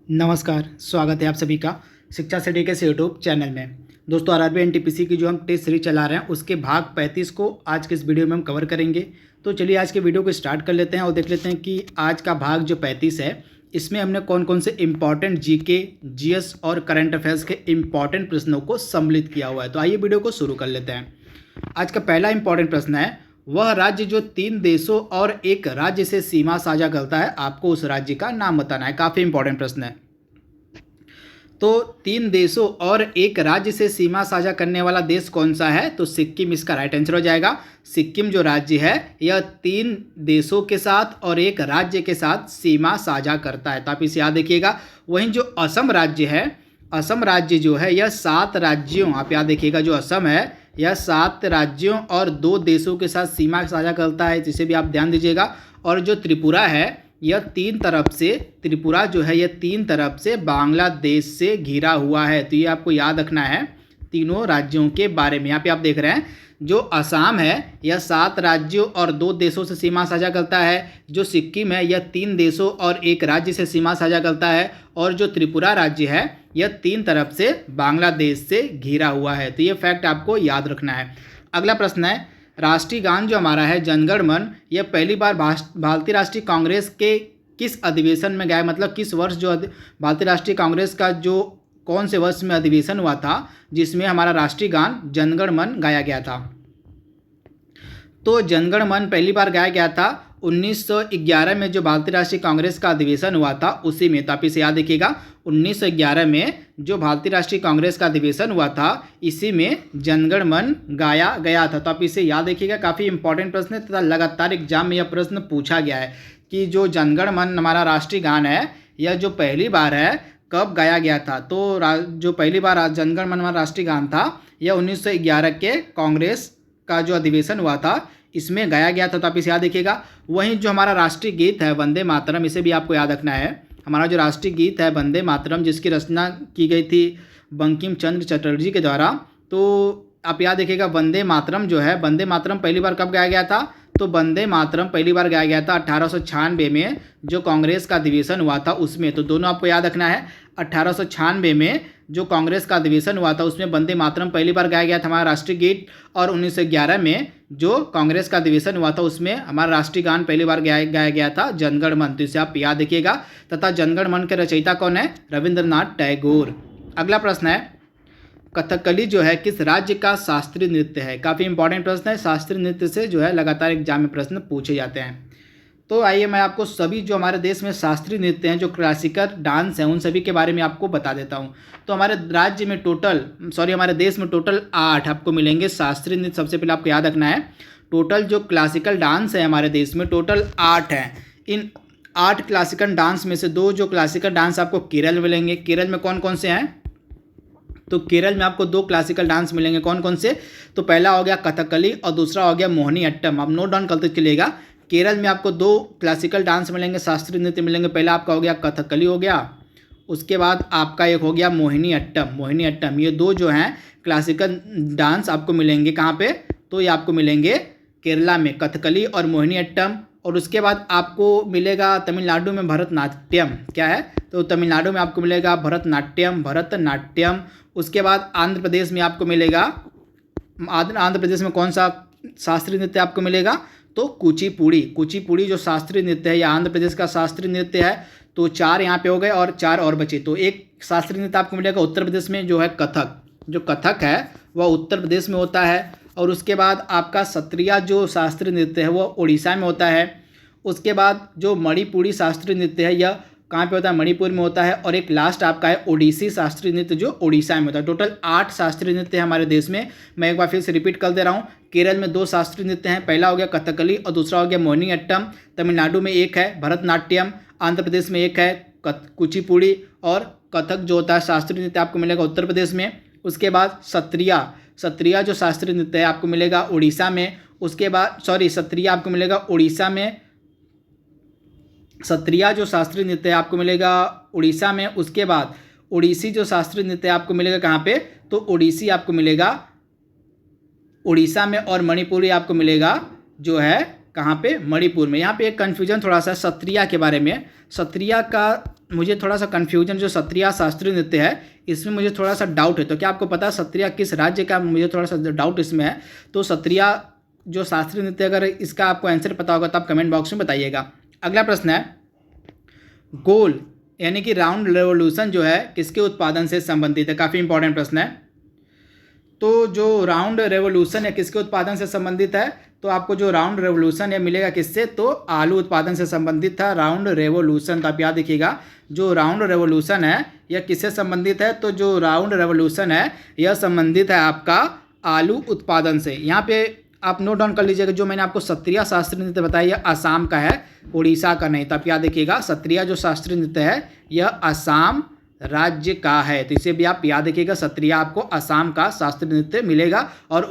नमस्कार, स्वागत है आप सभी का शिक्षा सिटी के यूट्यूब चैनल में। दोस्तों, आरआरबी एनटीपीसी की जो हम टेस्ट सीरीज चला रहे हैं उसके भाग 35 को आज के इस वीडियो में हम कवर करेंगे। तो चलिए आज के वीडियो को स्टार्ट कर लेते हैं और देख लेते हैं कि आज का भाग जो 35 है इसमें हमने कौन कौन से इंपॉर्टेंट जीके, जीएस और करंट अफेयर्स के इंपॉर्टेंट प्रश्नों को सम्मिलित किया हुआ है। तो आइए वीडियो को शुरू कर लेते हैं। आज का पहला इंपॉर्टेंट प्रश्न है, वह राज्य जो 3 देशों और एक राज्य से सीमा साझा करता है, आपको उस राज्य का नाम बताना है। काफ़ी इंपॉर्टेंट प्रश्न है। तो 3 देशों और एक राज्य से सीमा साझा करने वाला देश कौन सा है? तो सिक्किम इसका राइट आंसर हो जाएगा। सिक्किम जो राज्य है यह 3 देशों के साथ और एक राज्य के साथ सीमा साझा करता है, तो आप इसे याद रखिएगा। वहीं जो असम राज्य है, असम राज्य जो है यह 7 राज्यों, आप याद रखिएगा, जो असम है यह 7 राज्यों और 2 देशों के साथ सीमा साझा करता है, जिसे भी आप ध्यान दीजिएगा। और जो त्रिपुरा है यह 3 तरफ से, त्रिपुरा जो है यह 3 तरफ से बांग्लादेश से घिरा हुआ है। तो ये आपको याद रखना है तीनों राज्यों के बारे में। यहाँ पे आप देख रहे हैं जो असम है यह 7 राज्यों और 2 देशों से सीमा साझा करता है। जो सिक्किम है यह 3 देशों और एक राज्य से सीमा साझा करता है। और जो त्रिपुरा राज्य है यह 3 तरफ से बांग्लादेश से घिरा हुआ है। तो ये फैक्ट आपको याद रखना है। अगला प्रश्न है, राष्ट्रीय गान जो हमारा है जनगण मन, यह पहली बार भारतीय राष्ट्रीय कांग्रेस के किस अधिवेशन में गाया? मतलब किस वर्ष जो भारतीय राष्ट्रीय कांग्रेस का जो कौन से वर्ष में अधिवेशन हुआ था जिसमें हमारा राष्ट्रीय गान जनगण मन गाया गया था? तो जनगण मन पहली बार गाया गया था 1911 में, जो भारतीय राष्ट्रीय कांग्रेस का अधिवेशन हुआ था उसी में। तो आप इसे याद रखिएगा, 1911 में जो भारतीय राष्ट्रीय कांग्रेस का अधिवेशन हुआ था इसी में जनगण मन गाया गया था। तो आप इसे याद रखिएगा, काफ़ी इंपॉर्टेंट प्रश्न है तथा लगातार एग्जाम में यह प्रश्न पूछा गया है कि जो जनगण मन हमारा राष्ट्रीय गान है यह जो पहली बार है कब गाया गया था? तो जो पहली बार जनगण मन हमारा राष्ट्रीय गान था यह 1911 के कांग्रेस का जो अधिवेशन हुआ था इसमें गाया गया था। तो आप इसे याद रखिएगा। वहीं जो हमारा राष्ट्रीय गीत है वंदे मातरम, इसे भी आपको याद रखना है। हमारा जो राष्ट्रीय गीत है वंदे मातरम, जिसकी रचना की गई थी बंकिम चंद्र चटर्जी के द्वारा, तो आप याद रखिएगा वंदे मातरम जो है, वंदे मातरम पहली बार कब गाया गया था? तो वंदे मातरम पहली बार गाया गया था 1896 में, जो कांग्रेस का अधिवेशन हुआ था उसमें। तो दोनों आपको याद रखना है। 1896 में जो कांग्रेस का अधिवेशन हुआ था उसमें वंदे मातरम पहली बार गाया गया था हमारा राष्ट्रीय गीत, और 1911 में जो कांग्रेस का अधिवेशन हुआ था उसमें हमारा राष्ट्रीय गान पहली बार गाया गया था जनगण मन। तो इसे आप याद रखिएगा। तथा जनगण मन के रचयिता कौन है? रविंद्रनाथ टैगोर। अगला प्रश्न है, कथकली जो है किस राज्य का शास्त्रीय नृत्य है? काफ़ी इंपॉर्टेंट प्रश्न है। शास्त्रीय नृत्य से जो है लगातार एग्जाम में प्रश्न पूछे जाते हैं। तो आइए मैं आपको सभी जो हमारे देश में शास्त्रीय नृत्य हैं, जो क्लासिकल डांस हैं, उन सभी के बारे में आपको बता देता हूं। तो हमारे राज्य में हमारे देश में टोटल 8 आपको मिलेंगे शास्त्रीय नृत्य। सबसे पहले आपको याद रखना है, टोटल जो क्लासिकल डांस है हमारे देश में टोटल 8 हैं। इन 8 क्लासिकल डांस में से 2 जो क्लासिकल डांस आपको केरल में मिलेंगे। केरल में कौन कौन से हैं? तो केरल में आपको 2 क्लासिकल डांस मिलेंगे। कौन कौन से? तो पहला हो गया कथकली और दूसरा हो गया मोहिनी अट्टम। आप नोट डाउन करते चलिएगा। केरल में आपको 2 क्लासिकल डांस मिलेंगे, शास्त्रीय नृत्य मिलेंगे। पहला आपका हो गया कथकली हो गया, उसके बाद आपका एक हो गया मोहिनी अट्टम। मोहिनी अट्टम, ये 2 जो हैं क्लासिकल डांस आपको मिलेंगे कहाँ पे? तो ये आपको मिलेंगे केरला में, कथकली और मोहिनी अट्टम। और उसके बाद आपको मिलेगा तमिलनाडु में भरतनाट्यम। क्या है? तो तमिलनाडु में आपको मिलेगा भरतनाट्यम। उसके बाद आंध्र प्रदेश में आपको मिलेगा, आंध्र प्रदेश में कौन सा शास्त्रीय नृत्य आपको मिलेगा? तो कुचिपुड़ी। कुचिपुड़ी जो शास्त्रीय नृत्य है यह आंध्र प्रदेश का शास्त्रीय नृत्य है। तो 4 यहाँ पे हो गए और 4 और बचे। तो एक शास्त्रीय नृत्य आपको मिलेगा उत्तर प्रदेश में, जो है कथक। जो कथक है वह उत्तर प्रदेश में होता है। और उसके बाद आपका सत्रिया जो शास्त्रीय नृत्य है वह उड़ीसा में होता है। उसके बाद जो मणिपुरी शास्त्रीय नृत्य है यह कहाँ पे होता है? मणिपुर में होता है। और एक लास्ट आपका है ओडिसी शास्त्रीय नृत्य जो उड़ीसा में होता है। टोटल 8 शास्त्रीय नृत्य है हमारे देश में। मैं एक बार फिर से रिपीट कर दे रहा हूँ। केरल में 2 शास्त्रीय नृत्य हैं, पहला हो गया कथकली और दूसरा हो गया मोहिनी अट्टम। तमिलनाडु में एक है भरतनाट्यम, आंध्र प्रदेश में एक है कुचिपुड़ी, और कथक जो होता है शास्त्रीय नृत्य आपको मिलेगा उत्तर प्रदेश में। उसके बाद सत्रिया जो शास्त्रीय नृत्य है आपको मिलेगा उड़ीसा में। उसके बाद सत्रिया आपको मिलेगा उड़ीसा में। सत्रिया जो शास्त्रीय नृत्य है आपको मिलेगा उड़ीसा में। उसके बाद ओडिसी जो शास्त्रीय नृत्य है आपको मिलेगा कहाँ पे? तो ओडिसी आपको मिलेगा उड़ीसा में। और मणिपुरी आपको मिलेगा जो है कहाँ पे, मणिपुर में। यहाँ पे एक कन्फ्यूजन थोड़ा सा सत्रिया के बारे में, सत्रिया का मुझे थोड़ा सा कन्फ्यूजन, जो सत्रिया शास्त्रीय नृत्य है इसमें मुझे थोड़ा सा डाउट है। तो क्या आपको पता है सत्रिया किस राज्य का, मुझे थोड़ा सा डाउट इसमें है। तो सत्रिया जो शास्त्रीय नृत्य, अगर इसका आपको आंसर पता होगा तो आप कमेंट बॉक्स में बताइएगा। अगला प्रश्न है, गोल यानी कि राउंड रेवोल्यूशन जो है किसके उत्पादन से संबंधित है। काफ़ी इंपॉर्टेंट प्रश्न है। तो जो राउंड रेवोल्यूशन है किसके उत्पादन से संबंधित है, तो आपको जो राउंड रेवोल्यूशन है मिलेगा किससे, तो आलू उत्पादन से संबंधित था राउंड रेवोल्यूशन। तो आप याद रखिएगा जो राउंड रेवोल्यूशन है यह किससे संबंधित है, तो जो राउंड रेवोल्यूशन है यह संबंधित है आपका आलू उत्पादन से। यहाँ पे आप नोट डाउन कर लीजिएगा, जो मैंने आपको सत्रिया शास्त्रीय नृत्य बताया यह असम का है, उड़ीसा का नहीं। तो आप याद रखिएगा सत्रिया जो शास्त्रीय नृत्य है यह असम राज्य का है। तो इसे भी आप याद रखिएगा, सत्रिया आपको असम का शास्त्रीय नृत्य मिलेगा और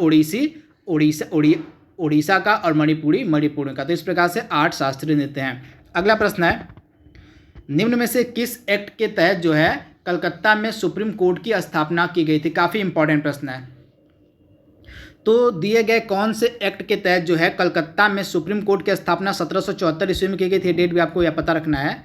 उड़ीसा का और मणिपुर का। तो इस प्रकार से 8 शास्त्रीय नृत्य हैं। अगला प्रश्न है, निम्न में से किस एक्ट के तहत जो है कलकत्ता में सुप्रीम कोर्ट की स्थापना की गई थी। काफ़ी इंपॉर्टेंट प्रश्न है। तो दिए गए कौन से एक्ट के तहत जो है कलकत्ता में सुप्रीम कोर्ट की स्थापना 1774 ईस्वी में की गई थी। डेट भी आपको यह पता रखना है।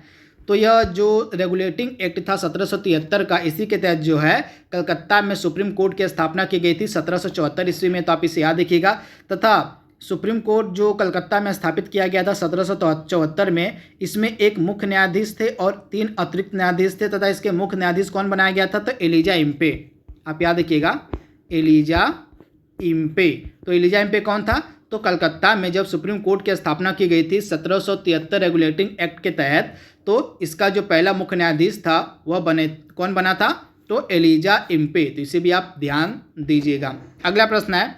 तो यह जो रेगुलेटिंग एक्ट था 1773 का, इसी के तहत जो है कलकत्ता में सुप्रीम कोर्ट की स्थापना की गई थी 1774 ईस्वी में। तो आप इसे याद रखिएगा। तथा सुप्रीम कोर्ट जो कलकत्ता में स्थापित किया गया था 1774 में, इसमें एक मुख्य न्यायाधीश थे और 3 अतिरिक्त न्यायाधीश थे। तथा इसके मुख्य न्यायाधीश कौन बनाया गया था, तो एलिजा इम्पे। आप याद रखिएगा एलिजा इम्पे। तो एलिजा इम्पे कौन था, तो कलकत्ता में जब सुप्रीम कोर्ट की स्थापना की गई थी 1773 रेगुलेटिंग एक्ट के तहत, तो इसका जो पहला मुख्य न्यायाधीश था वह कौन बना था, तो एलिजा इम्पे। तो इसे भी आप ध्यान दीजिएगा। अगला प्रश्न है,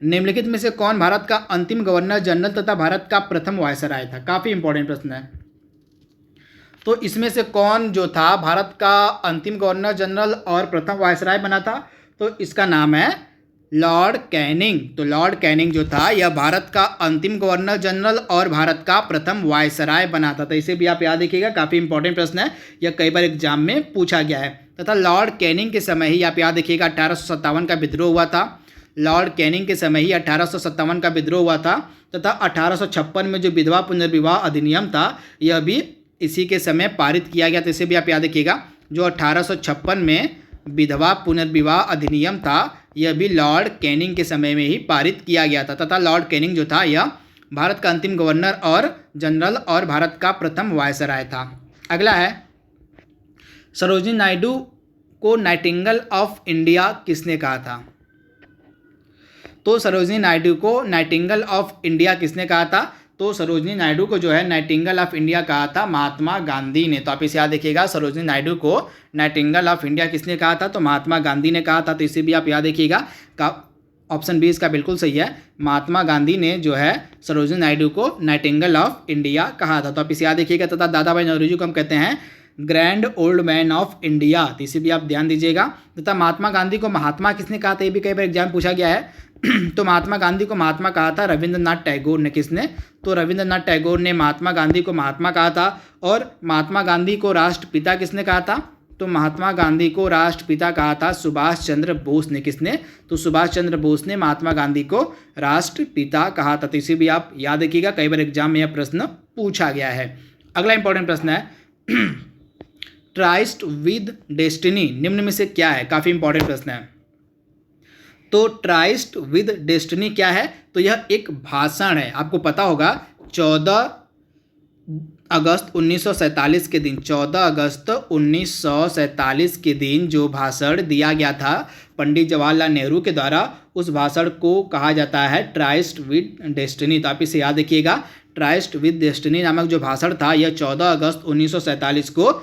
निम्नलिखित में से कौन भारत का अंतिम गवर्नर जनरल तथा भारत का प्रथम वायसराय था। काफ़ी इंपॉर्टेंट प्रश्न है। तो इसमें से कौन जो था भारत का अंतिम गवर्नर जनरल और प्रथम वायसराय बना था, तो इसका नाम है लॉर्ड कैनिंग। तो लॉर्ड कैनिंग जो था यह भारत का अंतिम गवर्नर जनरल और भारत का प्रथम वायसराय बना था। तो इसे भी आप याद रखिएगा, काफ़ी इंपॉर्टेंट प्रश्न है, यह कई बार एग्जाम में पूछा गया है। तथा लॉर्ड कैनिंग के समय ही आप याद रखिएगा 1857 का विद्रोह हुआ था। लॉर्ड कैनिंग के समय ही 1857 का विद्रोह हुआ था। तथा 1856 में जो विधवा पुनर्विवाह अधिनियम था यह भी इसी के समय पारित किया गया। तो इसे भी आप याद रखिएगा, जो 1856 में विधवा पुनर्विवाह अधिनियम था यह भी लॉर्ड कैनिंग के समय में ही पारित किया गया था। तथा लॉर्ड कैनिंग जो था यह भारत का अंतिम गवर्नर और जनरल और भारत का प्रथम वायसराय था। अगला है, सरोजिनी नायडू को नाइटिंगेल ऑफ इंडिया किसने कहा था। तो सरोजिनी नायडू को नाइटिंगेल ऑफ इंडिया किसने कहा था, तो सरोजिनी नायडू को जो है नाइटिंगेल ऑफ इंडिया कहा था महात्मा गांधी ने। तो आप इसे याद रखिएगा, सरोजिनी नायडू को नाइटिंगेल ऑफ इंडिया किसने कहा था, तो महात्मा गांधी ने कहा था। तो इसे भी आप याद रखिएगा, ऑप्शन बी इसका बिल्कुल सही है। महात्मा गांधी ने जो है सरोजिनी नायडू को नाइटिंगेल ऑफ इंडिया कहा था। तो आप इसे याद रखिएगा। तथा दादा भाई नौरोजी को हम कहते हैं grand old man of India. तो इसे भी आप ध्यान दीजिएगा। तथा महात्मा गांधी को महात्मा किसने कहा था, ये भी कई बार एग्जाम पूछा गया है। तो महात्मा गांधी को महात्मा कहा था रविंद्रनाथ टैगोर ने। किसने, तो रविंद्रनाथ टैगोर ने महात्मा गांधी को महात्मा कहा था। और महात्मा गांधी को राष्ट्रपिता किसने कहा था, तो महात्मा गांधी को राष्ट्रपिता कहा था सुभाष चंद्र बोस ने। किसने, तो सुभाष चंद्र बोस ने महात्मा गांधी को राष्ट्रपिता कहा था। तो इसे भी आप याद रखिएगा, कई बार एग्जाम में यह प्रश्न पूछा गया है। अगला इंपॉर्टेंट प्रश्न है, ट्राइस्ट विद डेस्टिनी निम्न में से क्या है। काफ़ी इंपॉर्टेंट प्रश्न है। तो ट्राइस्ट विद डेस्टिनी क्या है, तो यह एक भाषण है। आपको पता होगा 14 अगस्त 1947 के दिन, 14 अगस्त 1947 के दिन जो भाषण दिया गया था पंडित जवाहरलाल नेहरू के द्वारा, उस भाषण को कहा जाता है ट्राइस्ट विद डेस्टिनी। तो आप इसे याद रखिएगा, ट्राइस्ट विद डेस्टिनी नामक जो भाषण था यह 14 अगस्त 1947 को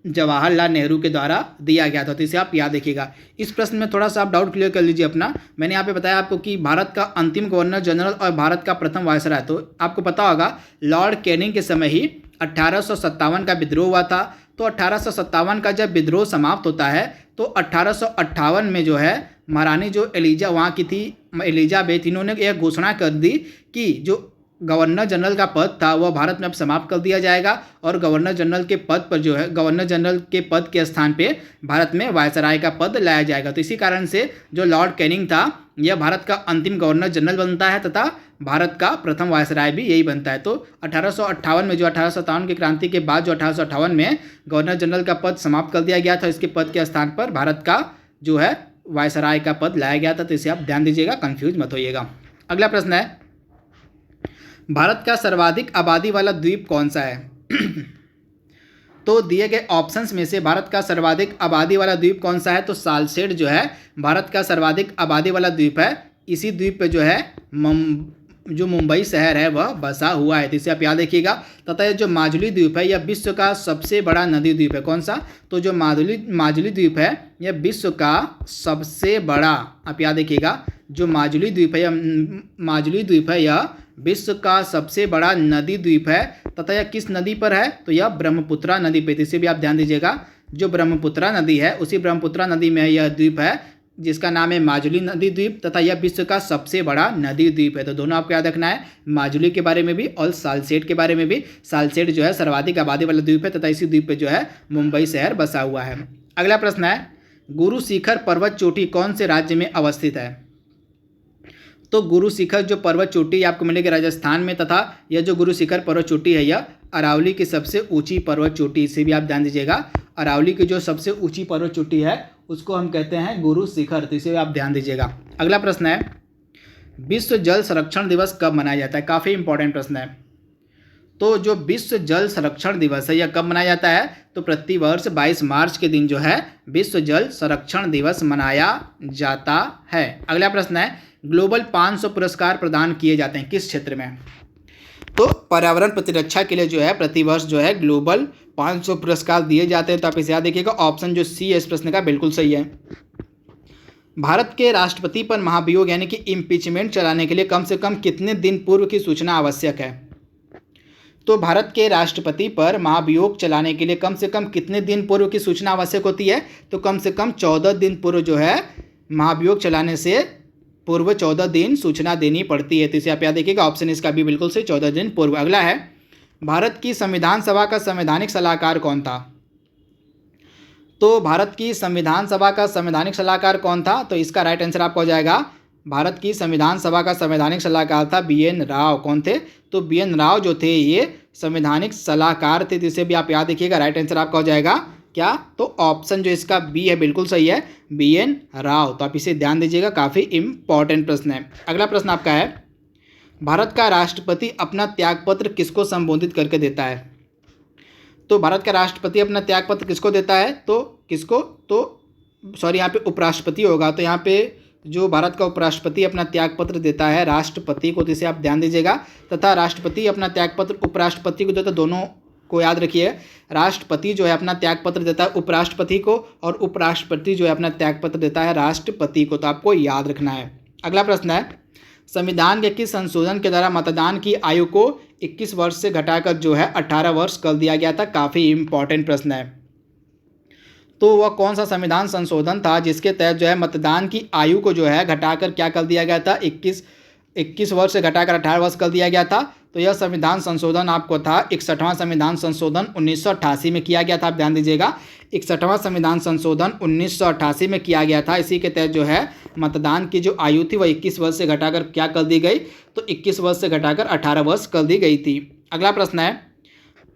जवाहरलाल नेहरू के द्वारा दिया गया था। तो इसे आप याद रखिएगा। इस प्रश्न में थोड़ा सा आप डाउट क्लियर कर लीजिए अपना। मैंने यहाँ पे बताया आपको कि भारत का अंतिम गवर्नर जनरल और भारत का प्रथम वायसराय, तो आपको पता होगा लॉर्ड कैनिंग के समय ही 1857 का विद्रोह हुआ था। तो 1857 का जब विद्रोह समाप्त होता है तो 1858 में जो है महारानी जो एलिजा वहाँ की थी, एलिजाबेथ, इन्होंने यह घोषणा कर दी कि जो गवर्नर जनरल का पद था वह भारत में अब समाप्त कर दिया जाएगा और गवर्नर जनरल के पद पर जो है गवर्नर जनरल के पद के स्थान पे भारत में वायसराय का पद लाया जाएगा। तो इसी कारण से जो लॉर्ड कैनिंग था यह भारत का अंतिम गवर्नर जनरल बनता है तथा भारत का प्रथम वायसराय भी यही बनता है। तो 1858 में जो 1857 की क्रांति के बाद जो 1858 में गवर्नर जनरल का पद समाप्त कर दिया गया था, इसके पद के स्थान पर भारत का जो है वायसराय का पद लाया गया था। तो इसे आप ध्यान दीजिएगा, कंफ्यूज मत होइएगा। अगला प्रश्न है, भारत का सर्वाधिक आबादी वाला द्वीप कौन सा है? तो दिए गए ऑप्शंस में से भारत का सर्वाधिक आबादी वाला द्वीप कौन सा है? तो सालसेट जो है भारत का सर्वाधिक आबादी वाला द्वीप है। इसी द्वीप पे जो है जो मुंबई शहर है वह बसा हुआ है। तो इसे आप याद रखिएगा। तथा ये जो माजुली द्वीप है यह विश्व का सबसे बड़ा नदी द्वीप है। कौन सा? तो जो माजुली द्वीप है यह विश्व का सबसे बड़ा, आप याद रखिएगा, जो माजुली द्वीप है यह विश्व का सबसे बड़ा नदी द्वीप है। तथा यह किस नदी पर है? तो यह ब्रह्मपुत्रा नदी पे। इसे भी आप ध्यान दीजिएगा, जो ब्रह्मपुत्रा नदी है उसी ब्रह्मपुत्रा नदी में यह द्वीप है जिसका नाम है माजुली नदी द्वीप तथा यह विश्व का सबसे बड़ा नदी द्वीप है। तो दोनों आपको याद रखना है, माजुली के बारे में भी और सालसेट के बारे में भी। सालसेट जो है सर्वाधिक आबादी वाला द्वीप है तथा इसी द्वीप पे जो है मुंबई शहर बसा हुआ है। अगला प्रश्न है, गुरु शिखर पर्वत चोटी कौन से राज्य में अवस्थित है? तो गुरु शिखर जो पर्वत चोटी आपको मिलेगी राजस्थान में तथा यह जो गुरु शिखर पर्वत चोटी है यह अरावली की सबसे ऊंची पर्वत चोटी। इसे भी आप ध्यान दीजिएगा, अरावली की जो सबसे ऊंची पर्वत चोटी है उसको हम कहते हैं गुरु शिखर। तो इसे आप ध्यान दीजिएगा। अगला प्रश्न है, विश्व जल संरक्षण दिवस कब मनाया जाता है? काफ़ी इंपॉर्टेंट प्रश्न है। तो जो विश्व जल संरक्षण दिवस है यह कब मनाया जाता है? तो प्रतिवर्ष 22 मार्च के दिन जो है विश्व जल संरक्षण दिवस मनाया जाता है। अगला प्रश्न है, ग्लोबल 500 पुरस्कार प्रदान किए जाते हैं किस क्षेत्र में? तो पर्यावरण प्रतिरक्षा के लिए जो है प्रतिवर्ष जो है ग्लोबल 500 पुरस्कार दिए जाते हैं। तो आप इसे याद देखिएगा, ऑप्शन जो सी है इस प्रश्न का बिल्कुल सही है। भारत के राष्ट्रपति पर महाभियोग यानी कि इम्पीचमेंट चलाने के लिए कम से कम कितने दिन पूर्व की सूचना आवश्यक है? तो भारत के राष्ट्रपति पर महाभियोग चलाने के लिए कम से कम कितने दिन पूर्व की सूचना आवश्यक होती है? तो कम से कम 14 दिन पूर्व जो है महाभियोग चलाने से पूर्व 14 दिन सूचना देनी पड़ती है। तो इसे आप याद देखिएगा, ऑप्शन इसका भी बिल्कुल से 14 दिन पूर्व। अगला है, भारत की संविधान सभा का संवैधानिक सलाहकार कौन था? तो भारत की संविधान सभा का संवैधानिक सलाहकार कौन था? तो इसका राइट आंसर आपका हो जाएगा, भारत की संविधान सभा का संवैधानिक सलाहकार था BN राव। कौन थे? तो BN राव जो थे ये संवैधानिक सलाहकार थे। तो इसे भी आप याद रखिएगा, राइट आंसर आपका हो जाएगा क्या? तो ऑप्शन जो इसका बी है बिल्कुल सही है, BN राव। तो आप इसे ध्यान दीजिएगा, काफ़ी इंपॉर्टेंट प्रश्न है। अगला प्रश्न आपका है, भारत का राष्ट्रपति अपना त्यागपत्र किसको संबोधित करके देता है? तो भारत का राष्ट्रपति अपना त्यागपत्र किसको देता है? तो किसको? तो सॉरी, यहाँ पे उपराष्ट्रपति होगा। तो यहाँ पे जो भारत का उपराष्ट्रपति अपना त्यागपत्र देता है राष्ट्रपति को, तो इसे आप ध्यान दीजिएगा। तथा राष्ट्रपति अपना त्यागपत्र उपराष्ट्रपति को देता है, दोनों को याद रखिए। राष्ट्रपति जो है अपना त्यागपत्र देता है उपराष्ट्रपति को और उपराष्ट्रपति जो है अपना त्यागपत्र देता है राष्ट्रपति को। तो आपको याद रखना है। अगला प्रश्न है, संविधान के किस संशोधन के द्वारा मतदान की आयु को 21 वर्ष से घटाकर जो है 18 वर्ष कर दिया गया था? काफ़ी इंपॉर्टेंट प्रश्न है। तो वह कौन सा संविधान संशोधन था जिसके तहत जो है मतदान की आयु को जो है घटाकर क्या कर दिया गया था? 21 वर्ष से घटाकर 18 वर्ष कर दिया गया था। तो यह संविधान संशोधन आपको था 61वां संविधान संशोधन 1988 में किया गया था। आप ध्यान दीजिएगा, 61वां संविधान संशोधन 1988 में किया गया था। इसी के तहत जो है मतदान की जो आयु थी वह 21 वर्ष से घटाकर क्या कर दी गई? तो 21 वर्ष से घटाकर 18 वर्ष कर दी गई थी। अगला प्रश्न है,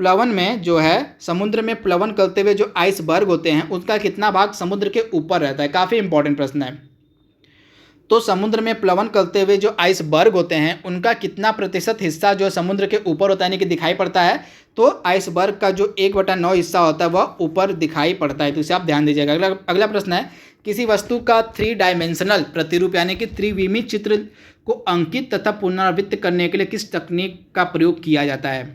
प्लवन में जो है समुद्र में प्लवन करते हुए जो आइसबर्ग होते हैं उनका कितना भाग समुद्र के ऊपर रहता है? काफ़ी इंपॉर्टेंट प्रश्न है। तो समुद्र में प्लवन करते हुए जो आइसबर्ग होते हैं उनका कितना प्रतिशत हिस्सा जो समुद्र के ऊपर होता है यानी कि दिखाई पड़ता है? तो आइसबर्ग का जो 1/9 हिस्सा होता है वह ऊपर दिखाई पड़ता है। तो इसे आप ध्यान दीजिएगा। अगला प्रश्न है, किसी वस्तु का 3 डायमेंशनल प्रतिरूप यानी कि त्रिविमी चित्र को अंकित तथा पुनरावृत्त करने के लिए किस तकनीक का प्रयोग किया जाता है?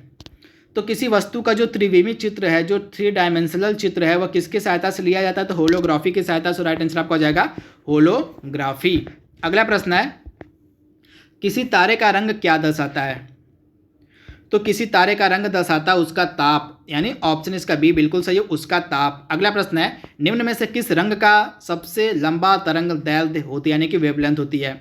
तो किसी वस्तु का जो त्रिविमी चित्र है, जो 3 डायमेंशनल चित्र है, वह किसकी सहायता से लिया जाता है? तो होलोग्राफी की सहायता से। राइट आंसर आपका हो जाएगा होलोग्राफी। अगला प्रश्न है, किसी तारे का रंग क्या दर्शाता है? तो किसी तारे का रंग दर्शाता है उसका ताप, यानी ऑप्शन इसका बी बिल्कुल सही है, उसका ताप। अगला प्रश्न है, निम्न में से किस रंग का सबसे लंबा तरंग दैर्घ्य होती है यानी कि वेवलेंथ होती है?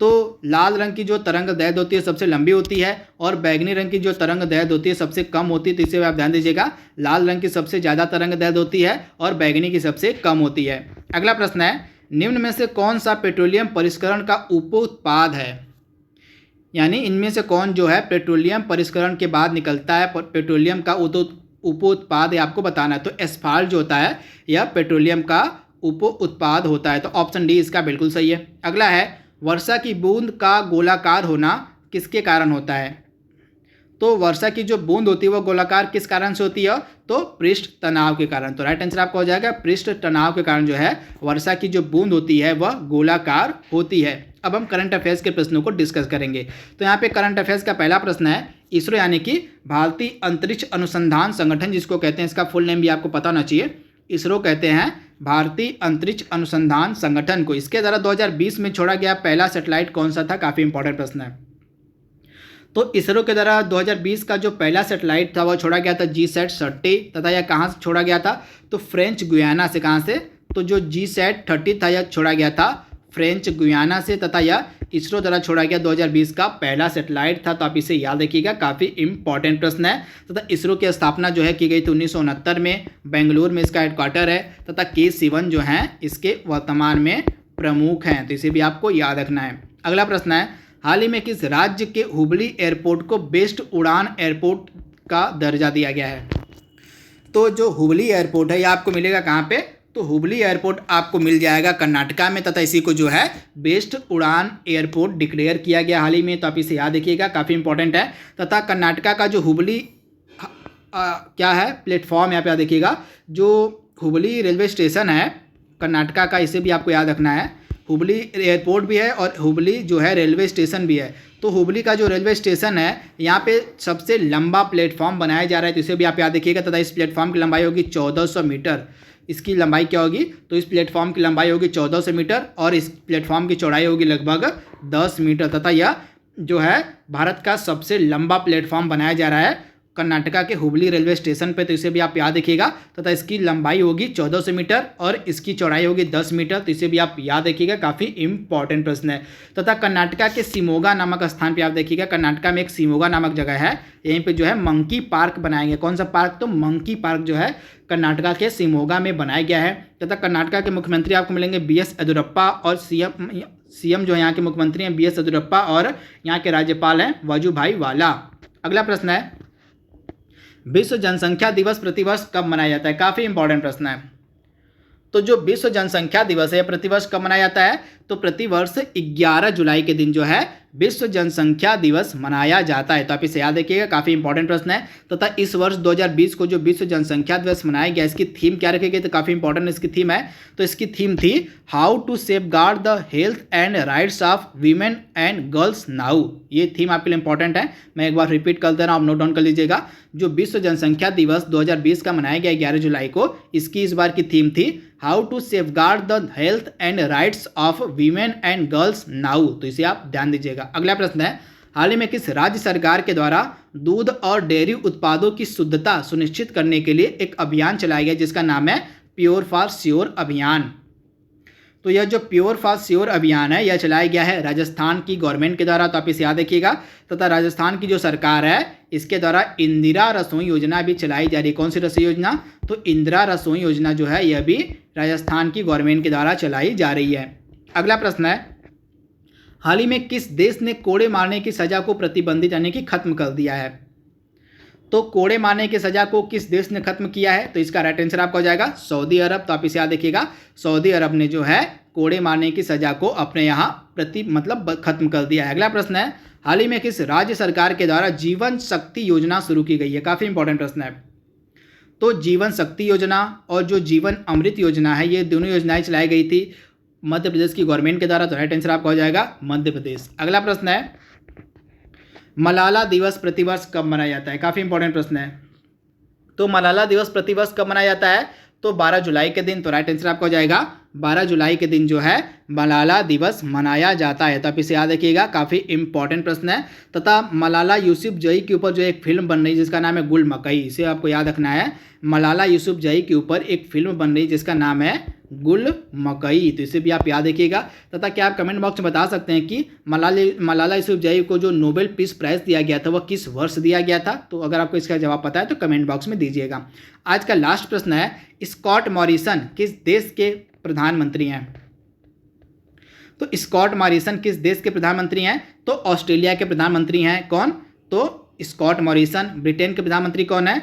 तो लाल रंग की जो तरंग दैर्ध्य होती है सबसे लंबी होती है और बैगनी रंग की जो तरंग दैर्ध्य होती है सबसे कम होती है। तो इसे आप ध्यान दीजिएगा, लाल रंग की सबसे ज़्यादा तरंग दैर्ध्य होती है और बैगनी की सबसे कम होती है। अगला प्रश्न है, निम्न में से कौन सा पेट्रोलियम परिष्करण का उप उत्पाद है? यानी इनमें से कौन जो है पेट्रोलियम परिष्करण के बाद निकलता है, पेट्रोलियम का उप उत्पाद है, आपको बताना है। तो एस्फाल्ट जो होता है यह पेट्रोलियम का उप उत्पाद होता है। तो ऑप्शन डी इसका बिल्कुल सही है। अगला है, वर्षा की बूंद का गोलाकार होना किसके कारण होता है? तो वर्षा की जो बूंद होती है वो गोलाकार किस कारण से होती है? तो पृष्ठ तनाव के कारण। तो राइट आंसर आपका हो जाएगा पृष्ठ तनाव के कारण जो है वर्षा की जो बूंद होती है वह गोलाकार होती है। अब हम करंट अफेयर्स के प्रश्नों को डिस्कस करेंगे। तो यहाँ पे करंट अफेयर्स का पहला प्रश्न है, इसरो यानी कि भारतीय अंतरिक्ष अनुसंधान संगठन जिसको कहते हैं, इसका फुल नेम भी आपको पता होना चाहिए। इसरो कहते हैं भारतीय अंतरिक्ष अनुसंधान संगठन को। इसके द्वारा 2020 में छोड़ा गया पहला सैटेलाइट कौन सा था? काफ़ी इंपॉर्टेंट प्रश्न है। तो इसरो के द्वारा 2020 का जो पहला सैटेलाइट था वह छोड़ा गया था GSAT-30 तथा यह कहाँ से छोड़ा गया था? तो फ्रेंच गुयाना से। कहाँ से? तो जो GSAT-30 था यह छोड़ा गया था फ्रेंच गुयाना से तथा यह इसरो द्वारा छोड़ा गया 2020 का पहला सैटेलाइट था। तो आप इसे याद रखिएगा, काफ़ी इंपॉर्टेंट प्रश्न है। तथा इसरो की स्थापना जो है की गई थी 1969 में, बेंगलुरु में इसका हेडक्वार्टर है तथा के सिवन जो हैं इसके वर्तमान में प्रमुख हैं। तो इसे भी आपको याद रखना है। अगला प्रश्न है, हाल ही में किस राज्य के हुबली एयरपोर्ट को बेस्ट उड़ान एयरपोर्ट का दर्जा दिया गया है? तो जो हुबली एयरपोर्ट है यह आपको मिलेगा कहाँ पे? तो हुबली एयरपोर्ट आपको मिल जाएगा कर्नाटका में तथा इसी को जो है बेस्ट उड़ान एयरपोर्ट डिक्लेयर किया गया हाल ही में। तो आप इसे याद रखिएगा, काफ़ी इंपॉर्टेंट है। तथा कर्नाटका का जो हुबली क्या है प्लेटफॉर्म, यहाँ पे याद देखिएगा, जो हुबली रेलवे स्टेशन है कर्नाटका का, इसे भी आपको याद रखना है। हुबली एयरपोर्ट भी है और हुबली जो है रेलवे स्टेशन भी है। तो हुबली का जो रेलवे स्टेशन है यहाँ पे सबसे लंबा प्लेटफॉर्म बनाया जा रहा है। तो इसे भी आप याद रखिएगा। तथा इस प्लेटफॉर्म की लंबाई होगी 1400 मीटर। इसकी लंबाई क्या होगी? तो इस प्लेटफॉर्म की लंबाई होगी 1400 मीटर और इस प्लेटफॉर्म की चौड़ाई होगी लगभग 10 मीटर। तथा यह जो है भारत का सबसे लंबा प्लेटफॉर्म बनाया जा रहा है कर्नाटका के हुबली रेलवे स्टेशन पे। तो इसे भी आप याद रखिएगा। तथा इसकी लंबाई होगी 1400 मीटर और इसकी चौड़ाई होगी 10 मीटर। तो इसे भी आप याद रखिएगा, काफ़ी इंपॉर्टेंट प्रश्न है। तथा कर्नाटका के शिमोगा नामक स्थान पे आप देखिएगा, कर्नाटका में एक शिमोगा नामक जगह है, यहीं पे जो है मंकी पार्क बनाएंगे। कौन सा पार्क? तो मंकी पार्क जो है कर्नाटका के शिमोगा में बनाया गया है। तथा कर्नाटका के मुख्यमंत्री आपको मिलेंगे BS येदियुरप्पा और सीएम जो है यहाँ के मुख्यमंत्री हैं BS येदियुरप्पा और यहाँ के राज्यपाल हैं वजुभाई वाला। अगला प्रश्न है, विश्व जनसंख्या दिवस प्रतिवर्ष कब मनाया जाता है? काफ़ी इंपॉर्टेंट प्रश्न है। तो जो विश्व जनसंख्या दिवस है प्रतिवर्ष कब मनाया जाता है? तो प्रतिवर्ष 11 जुलाई के दिन जो है विश्व जनसंख्या दिवस मनाया जाता है। तो आप इसे याद रखिएगा, काफ़ी इंपॉर्टेंट प्रश्न है। तथा इस वर्ष 2020 को जो विश्व जनसंख्या दिवस मनाया गया, इसकी थीम क्या रखी गई? तो काफ़ी इंपॉर्टेंट इसकी थीम है। तो इसकी थीम थी how to safeguard the health and rights of women and girls now. ये थीम आपके लिए इंपॉर्टेंट है, मैं एक बार रिपीट कर दे रहा हूँ, आप नोट डाउन कर लीजिएगा। जो विश्व जनसंख्या दिवस 2020 का मनाया गया 11 जुलाई को, इसकी इस बार की थीम थी how to safeguard the health and rights of women and girls now. तो इसे आप ध्यान दीजिएगा। अगला प्रश्न है, हाल ही में किस राज्य सरकार के द्वारा दूध और डेयरी उत्पादों की शुद्धता सुनिश्चित करने के लिए एक अभियान चलाया गया जिसका नाम है प्योर फॉर श्योर अभियान? तो यह जो प्योर फॉर श्योर अभियान है यह चलाया गया है राजस्थान की गवर्नमेंट के द्वारा। तो आप इसे याद रखिएगा। तथा राजस्थान की जो सरकार है इसके द्वारा इंदिरा रसोई योजना भी चलाई जा रही है। कौन सी रसोई योजना? तो इंदिरा रसोई योजना जो है यह भी राजस्थान की गवर्नमेंट के द्वारा चलाई जा रही है। अगला प्रश्न है, हाल ही में किस देश ने कोड़े मारने की सजा को प्रतिबंधित यानी कि खत्म कर दिया है? तो कोड़े मारने की सजा को किस देश ने खत्म किया है? तो इसका राइट आंसर आपका हो जाएगा सऊदी अरब। तो आप इसे याद देखिएगा, सऊदी अरब ने जो है कोड़े मारने की सजा को अपने यहाँ खत्म कर दिया है। अगला प्रश्न है, हाल ही में किस राज्य सरकार के द्वारा जीवन शक्ति योजना शुरू की गई है? काफ़ी इंपॉर्टेंट प्रश्न है। तो जीवन शक्ति योजना और जो जीवन अमृत योजना है ये दोनों योजनाएं चलाई गई थी मध्य प्रदेश की गवर्नमेंट के द्वारा। तो राइट आंसर आपका हो जाएगा मध्य प्रदेश। अगला प्रश्न है, मलाला दिवस प्रतिवर्ष कब मनाया जाता है? काफ़ी इंपॉर्टेंट प्रश्न है। तो मलाला दिवस प्रतिवर्ष कब मनाया जाता है? तो 12 जुलाई के दिन। तो राइट आंसर आपका हो जाएगा 12 जुलाई के दिन जो है मलाला दिवस मनाया जाता है। तो आप इसे याद रखिएगा, काफ़ी इंपॉर्टेंट प्रश्न है। तथा मलाला यूसुफजई के ऊपर जो एक फिल्म बन रही है जिसका नाम है गुल मकई, इसे आपको याद रखना है। मलाला यूसुफजई के ऊपर एक फिल्म बन रही है जिसका नाम है गुल मकई, तो इसे भी आप याद रखिएगा। तथा क्या आप कमेंट बॉक्स में बता सकते हैं कि मलाला यूसुफजई को जो नोबेल पीस प्राइज़ दिया गया था वह किस वर्ष दिया गया था? तो अगर आपको इसका जवाब पता है तो कमेंट बॉक्स में दीजिएगा। आज का लास्ट प्रश्न है, स्कॉट मॉरिसन किस देश के प्रधानमंत्री हैं? तो स्कॉट मॉरिसन किस देश के प्रधानमंत्री हैं? तो ऑस्ट्रेलिया के प्रधानमंत्री हैं। कौन? तो स्कॉट मॉरिसन। ब्रिटेन के प्रधानमंत्री कौन है?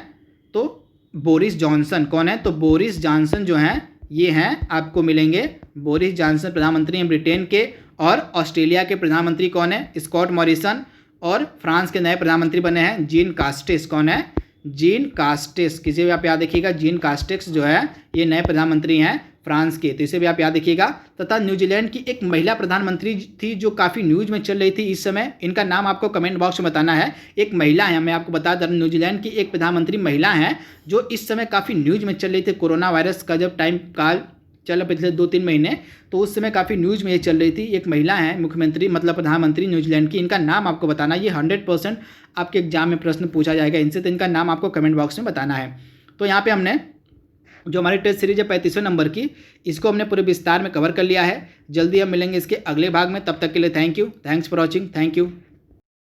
तो बोरिस जॉनसन। कौन है? तो बोरिस जॉनसन जो हैं ये हैं, आपको मिलेंगे बोरिस जॉनसन प्रधानमंत्री हैं ब्रिटेन के। और ऑस्ट्रेलिया के प्रधानमंत्री कौन है? Scott Morrison. और फ्रांस के नए प्रधानमंत्री बने हैं जीन कास्टेक्स। कौन है? Jean Castex. किसी भी आप याद रखिएगा, जीन कास्टेक्स जो है ये नए प्रधानमंत्री हैं फ्रांस के, तो इसे भी आप याद रखिएगा। तथा न्यूजीलैंड की एक महिला प्रधानमंत्री थी जो काफ़ी न्यूज़ में चल रही थी इस समय, इनका नाम आपको कमेंट बॉक्स में बताना है। एक महिला है, मैं आपको बता दूं, न्यूजीलैंड की एक प्रधानमंत्री महिला हैं जो इस समय काफ़ी न्यूज़ में चल रही थी। कोरोना वायरस का जब टाइम काल चला पिछले 2-3 महीने, तो उस समय काफ़ी न्यूज़ में ये चल रही थी। एक महिला है मुख्यमंत्री, मतलब प्रधानमंत्री न्यूजीलैंड की, इनका नाम आपको बताना। ये 100% आपके एग्जाम में प्रश्न पूछा जाएगा इनसे, तो इनका नाम आपको कमेंट बॉक्स में बताना है। तो यहाँ पे हमने जो हमारी टेस्ट सीरीज है 35वें नंबर की, इसको हमने पूरे विस्तार में कवर कर लिया है। जल्दी हम मिलेंगे इसके अगले भाग में, तब तक के लिए thank you, thanks for watching, thank you.